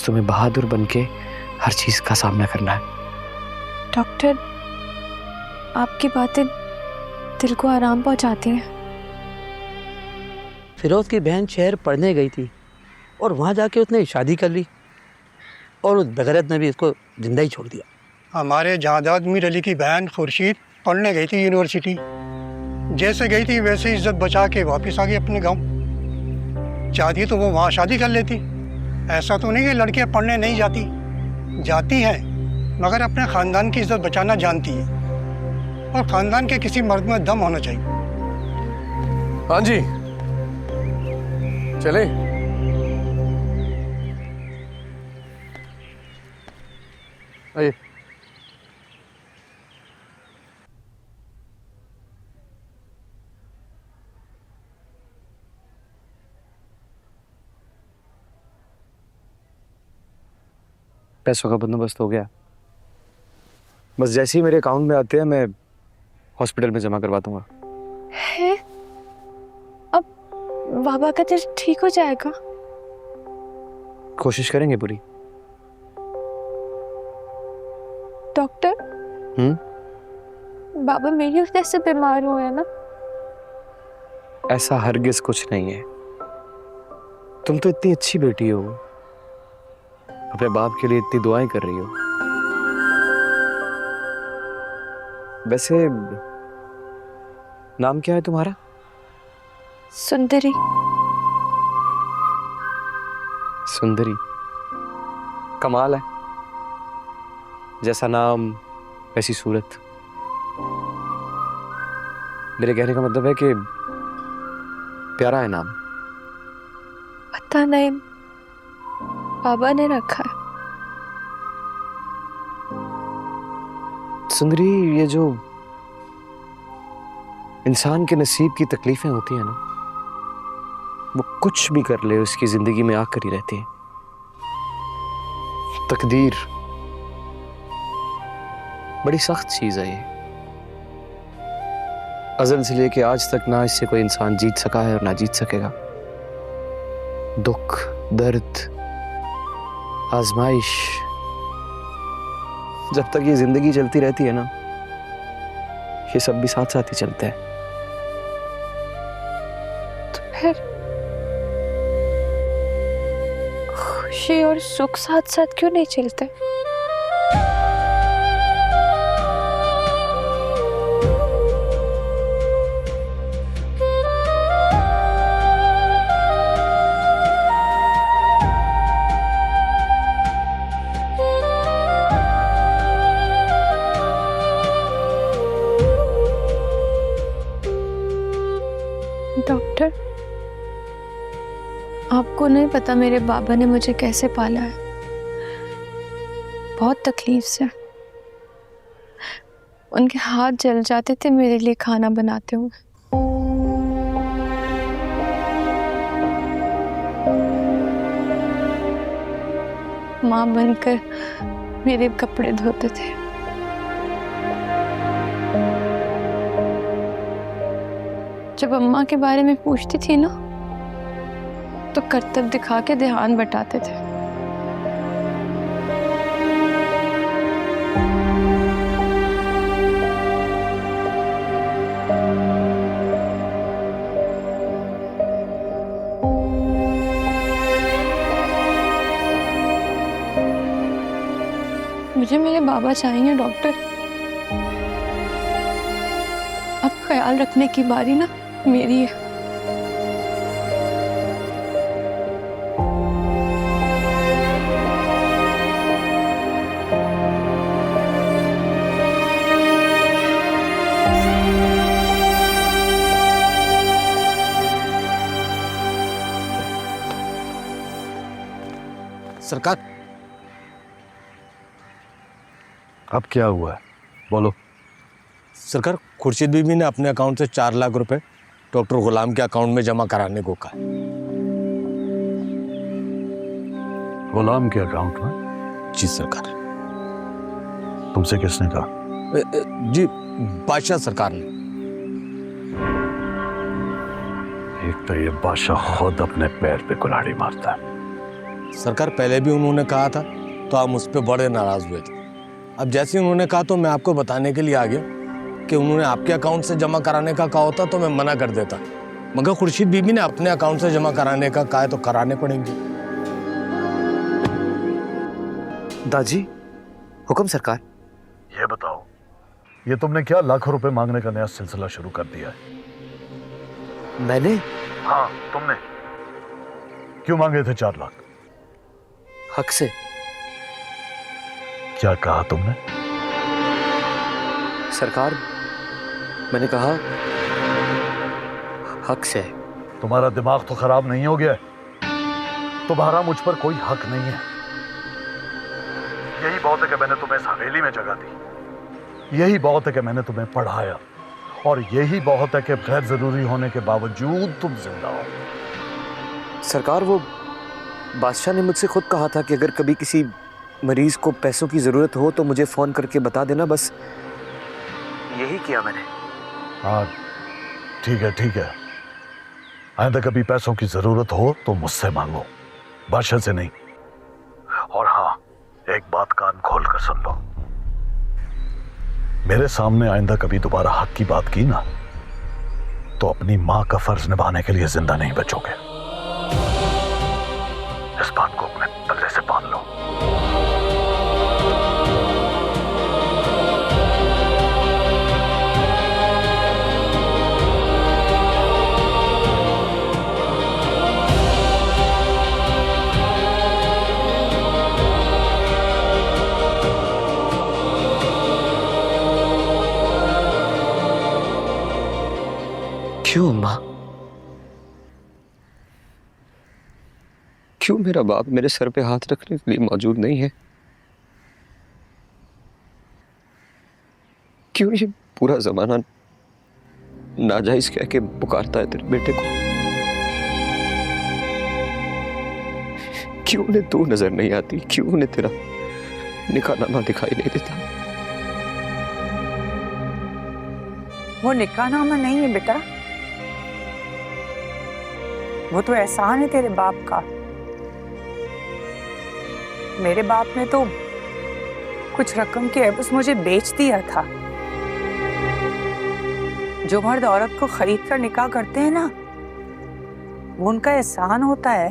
तुम्हें बहादुर बनके हर चीज का सामना करना है। डॉक्टर, आपकी बातें दिल को आराम पहुंचाती हैं। फिरोज की बहन शहर पढ़ने गई थी और वहाँ जाके उसने शादी कर ली और उस बेगैरत ने भी इसको जिंदा ही छोड़ दिया। हमारे जायदाद मीर अली की बहन खुर्शीद पढ़ने गई थी यूनिवर्सिटी। जैसे गई थी वैसे इज्जत बचा के वापस आ गई अपने गांव। चाहती तो वो वहाँ शादी कर लेती। ऐसा तो नहीं कि लड़कियाँ पढ़ने नहीं जाती, जाती हैं, मगर अपने ख़ानदान की इज्जत बचाना जानती है और ख़ानदान के किसी मर्द में दम होना चाहिए। हाँ जी, चले। आइए। पैसों का बंदोबस्त हो गया। बस जैसे ही मेरे अकाउंट में आते हैं मैं हॉस्पिटल में जमा करवा दूंगा। है? अब बाबा का दिल ठीक हो जाएगा? कोशिश करेंगे पूरी। डॉक्टर, बाबा मेरी वजह से बीमार हुए हैं ना? ऐसा हरगिज कुछ नहीं है। तुम तो इतनी अच्छी बेटी हो, अपने बाप के लिए इतनी दुआएं कर रही हो। वैसे नाम क्या है तुम्हारा? सुंदरी। सुंदरी, कमाल है। जैसा नाम वैसी सूरत। मेरे कहने का मतलब है कि प्यारा है नाम। पता नहीं, बाबा ने रखा है। सुंदरी, ये जो इंसान के नसीब की तकलीफें होती हैं ना, वो कुछ भी कर ले उसकी जिंदगी में आकर ही रहती है। तकदीर बड़ी सख्त चीज है ये। अज़ल से लेके आज तक ना इससे कोई इंसान जीत सका है और ना जीत सकेगा। दुख, दर्द, आजमाइश, जब तक ये जिंदगी चलती रहती है ना, ये सब भी साथ साथ ही चलते हैं। तो फिर खुशी और सुख साथ साथ क्यों नहीं चलते? डॉक्टर, आपको नहीं पता मेरे बाबा ने मुझे कैसे पाला है। बहुत तकलीफ से। उनके हाथ जल जाते थे मेरे लिए खाना बनाते हुए। माँ बनकर मेरे कपड़े धोते थे। जब अम्मा के बारे में पूछती थी ना, तो करतब दिखा के ध्यान बटाते थे। मुझे मेरे बाबा चाहिए डॉक्टर। अब ख्याल रखने की बारी ना मेरी है। सरकार, अब क्या हुआ है, बोलो। सरकार, खुर्शीद बीबी ने अपने अकाउंट से 4 लाख रुपए डॉक्टर गुलाम के अकाउंट में जमा कराने को कहा। गुलाम के अकाउंट में? जी सरकार। तुमसे किसने कहा? जी बादशाह सरकार ने। एक तो ये बादशाह खुद अपने पैर पे कुल्हाड़ी मारता है, सरकार पहले भी उन्होंने कहा था तो आप मुझ पर बड़े नाराज हुए थे। अब जैसे उन्होंने कहा तो मैं आपको बताने के लिए आ गया कि उन्होंने आपके अकाउंट से जमा कराने का कहा होता तो मैं मना कर देता, मगर खुर्शीद बीबी ने अपने अकाउंट से जमा कराने का कहा है तो कराने पड़ेंगे। दादी, हुक्म सरकार। ये बताओ, ये तुमने क्या लाखों रुपए मांगने का नया सिलसिला शुरू कर दिया है? मैंने? हाँ तुमने। क्यों मांगे थे 4 लाख? हक से। क्या कहा तुमने? सरकार, मैंने कहा हक से। तुम्हारा दिमाग तो खराब नहीं हो गया है? तुम्हारा मुझ पर कोई हक नहीं है। यही बहुत है कि मैंने तुम्हें इस हवेली में जगह दी, यही बहुत है कि मैंने तुम्हें पढ़ाया, और यही बहुत है कि गैर जरूरी होने के बावजूद तुम जिंदा हो। सरकार, वो बादशाह ने मुझसे खुद कहा था कि अगर कभी किसी मरीज को पैसों की जरूरत हो तो मुझे फोन करके बता देना, बस यही किया मैंने। हाँ ठीक है ठीक है, आइंदा कभी पैसों की जरूरत हो तो मुझसे मांगो, बादशाह से नहीं। और हाँ, एक बात कान खोल कर सुन लो, मेरे सामने आइंदा कभी दोबारा हक की बात की ना तो अपनी मां का फर्ज निभाने के लिए जिंदा नहीं बचोगे। इस बात को अपने पल्ले से बांध लो। क्यों माँ? क्यों मेरा बाप मेरे सर पे हाथ रखने के लिए मौजूद नहीं है? क्यों ये पूरा जमाना नाजायज कह के पुकारता है तेरे बेटे को? क्यों उन्हें तू नजर नहीं आती? क्यों उन्हें तेरा निकाहनामा दिखाई नहीं देता? वो निकाहनामा नहीं है बेटा, वो तो एहसान है तेरे बाप का। मेरे बाप ने तो कुछ रकम के एवज मुझे बेच दिया था। जो मर्द औरत को खरीद कर निकाह करते हैं ना, वो उनका एहसान होता है।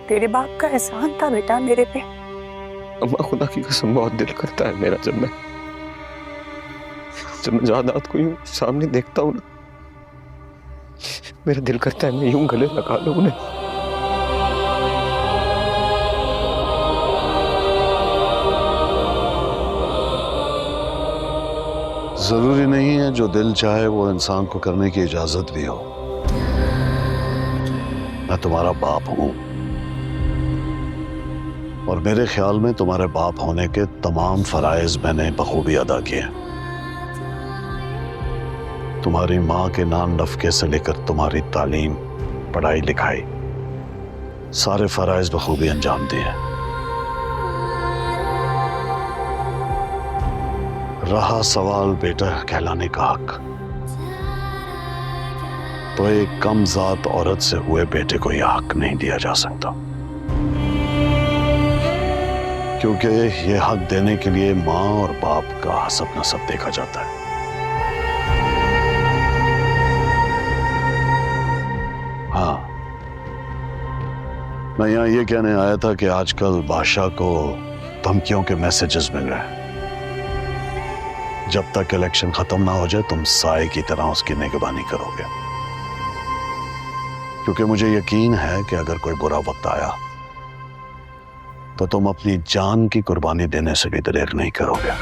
तेरे बाप का एहसान था बेटा मेरे पे। अम्मा, खुदा की कसम बहुत दिल करता है मेरा, जब मैं जायदाद को यूं सामने देखता हूं ना, मेरा दिल करता है मैं यूं गले लगा लूं उन्हें। जरूरी नहीं है जो दिल चाहे वो इंसान को करने की इजाजत भी हो। मैं तुम्हारा बाप हूं और मेरे ख्याल में तुम्हारे बाप होने के तमाम फराइज मैंने बखूबी अदा किए। तुम्हारी माँ के नाम नफके से लेकर तुम्हारी तालीम, पढ़ाई लिखाई, सारे फराइज बखूबी अंजाम दिए। रहा सवाल बेटा कहलाने का हक, तो एक कम जात औरत से हुए बेटे को यह हक नहीं दिया जा सकता, क्योंकि यह हक देने के लिए माँ और बाप का हसब नसब देखा जाता है। हाँ, मैं यहाँ ये कहने आया था कि आजकल बादशाह को धमकियों के मैसेजेस मिल रहे हैं। जब तक इलेक्शन खत्म ना हो जाए तुम साए की तरह उसकी निगरानी करोगे, क्योंकि मुझे यकीन है कि अगर कोई बुरा वक्त आया तो तुम अपनी जान की कुर्बानी देने से भी दरेग नहीं करोगे।